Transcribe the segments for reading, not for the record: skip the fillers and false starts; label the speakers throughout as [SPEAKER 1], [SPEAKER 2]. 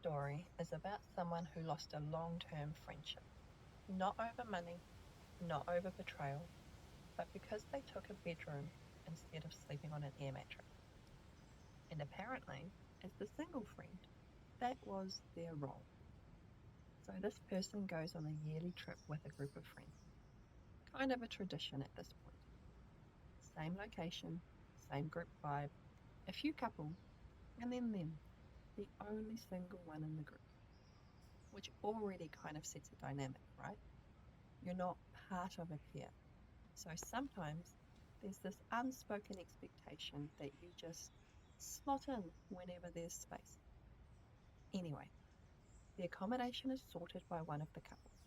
[SPEAKER 1] story is about someone who lost a long-term friendship, not over money, not over betrayal, but because they took a bedroom instead of sleeping on an air mattress. And apparently, as the single friend, that was their role. So this person goes on a yearly trip with a group of friends, kind of a tradition at this point. Same location, same group vibe, a few couples, and then them, the only single one in the group, which already kind of sets a dynamic, right? You're not part of a pair. So sometimes there's this unspoken expectation that you just slot in whenever there's space. Anyway, the accommodation is sorted by one of the couples.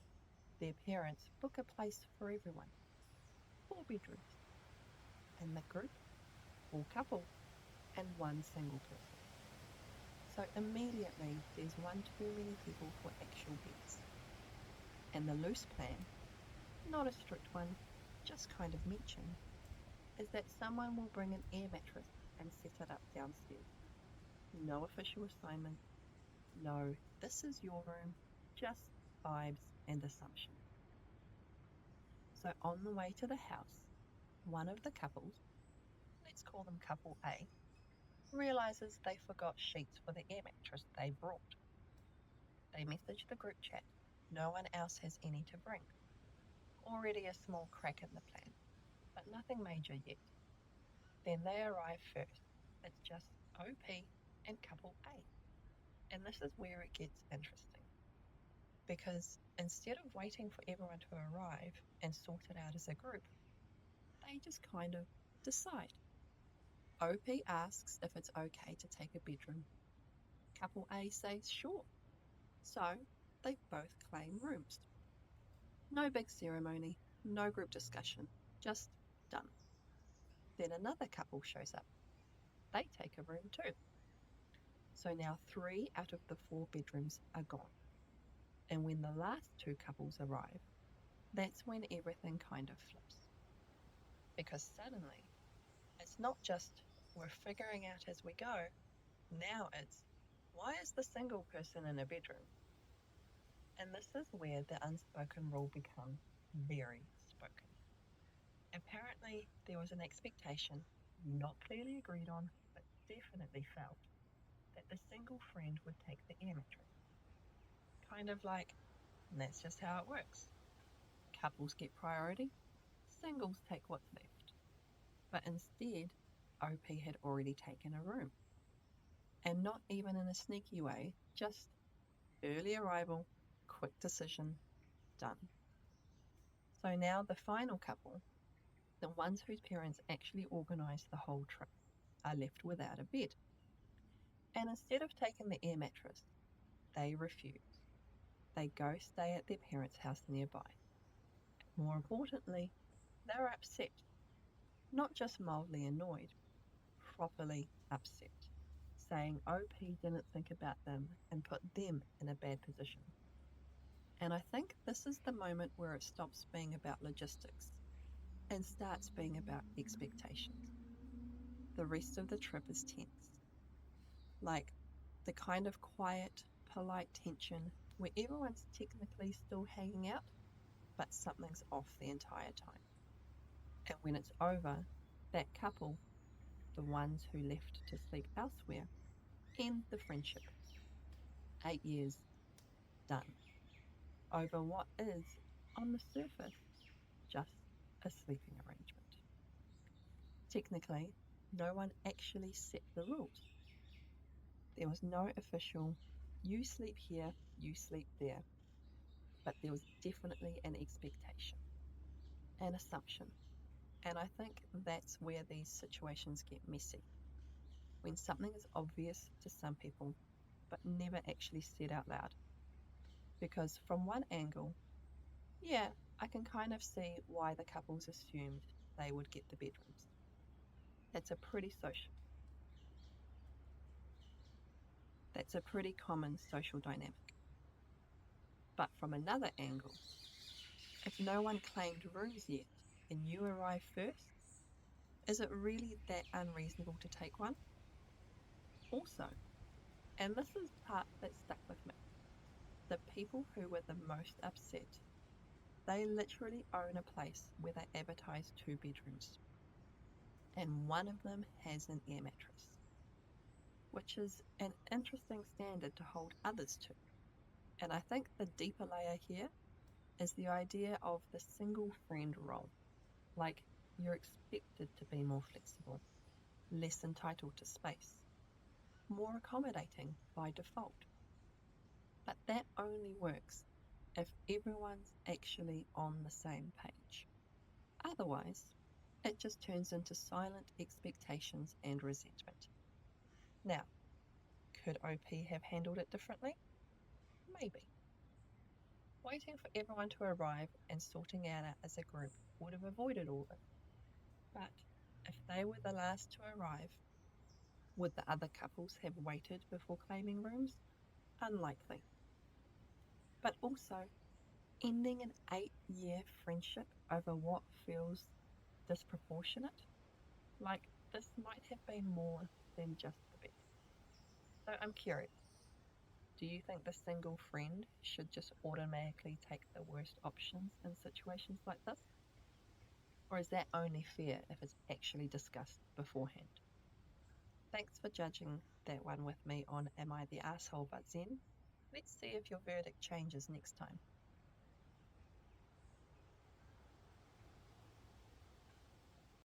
[SPEAKER 1] Their parents book a place for everyone, 4 bedrooms, and the group, 4 couples, and one single person. So immediately there's one too many people for actual beds. And the loose plan, not a strict one, just kind of mentioned, is that someone will bring an air mattress and set it up downstairs. No official assignment. No, this is your room, just vibes and assumption. So on the way to the house, one of the couples, let's call them couple A, realizes they forgot sheets for the air mattress they brought. They message the group chat. No one else has any to bring. Already a small crack in the plan, but nothing major yet. Then they arrive first. It's just OP and couple A. And this is where it gets interesting. Because instead of waiting for everyone to arrive and sort it out as a group, they just kind of decide. OP asks if it's okay to take a bedroom. Couple A says sure. So they both claim rooms. No big ceremony, no group discussion, just done. Then another couple shows up. They take a room too. So now 3 out of the 4 bedrooms are gone. And when the last 2 couples arrive, that's when everything kind of flips. Because suddenly, it's not just we're figuring out as we go, now it's why is the single person in a bedroom? And this is where the unspoken rule becomes very spoken. Apparently, there was an expectation, not clearly agreed on, but definitely felt, that the single friend would take the air mattress. Kind of like, that's just how it works. Couples get priority, singles take what's left. But instead, OP had already taken a room. And not even in a sneaky way, just early arrival, quick decision, done. So now the final couple, the ones whose parents actually organised the whole trip, are left without a bed. And instead of taking the air mattress, they refuse. They go stay at their parents' house nearby. More importantly, they're upset. Not just mildly annoyed, properly upset, saying OP didn't think about them and put them in a bad position. And I think this is the moment where it stops being about logistics and starts being about expectations. The rest of the trip is tense. Like the kind of quiet, polite tension where everyone's technically still hanging out, but something's off the entire time. And when it's over, that couple, the ones who left to sleep elsewhere, end the friendship. 8 years, done. Over what is, on the surface, just a sleeping arrangement. Technically, no one actually set the rules. There was no official, you sleep here, you sleep there, but there was definitely an expectation, an assumption. And I think that's where these situations get messy. When something is obvious to some people, but never actually said out loud. Because from one angle, yeah, I can kind of see why the couples assumed they would get the bedrooms. That's a pretty social. That's a pretty common social dynamic. But from another angle, if no one claimed rooms yet and you arrive first, is it really that unreasonable to take one? Also, And this is the part that stuck with me. The people who were the most upset, they literally own a place where they advertise 2 bedrooms, and one of them has an air mattress, which is an interesting standard to hold others to. And I think the deeper layer here is the idea of the single friend role. Like, you're expected to be more flexible, less entitled to space, more accommodating by default. But that only works if everyone's actually on the same page. Otherwise, it just turns into silent expectations and resentment. Now, could OP have handled it differently? Maybe. Waiting for everyone to arrive and sorting it out as a group would have avoided all this. But if they were the last to arrive, would the other couples have waited before claiming rooms? Unlikely. But also, ending an 8-year friendship over what feels disproportionate? Like, this might have been more than just the best. So I'm curious, do you think the single friend should just automatically take the worst options in situations like this? Or is that only fair if it's actually discussed beforehand? Thanks for judging that one with me on Am I the Asshole But Zen? Let's see if your verdict changes next time.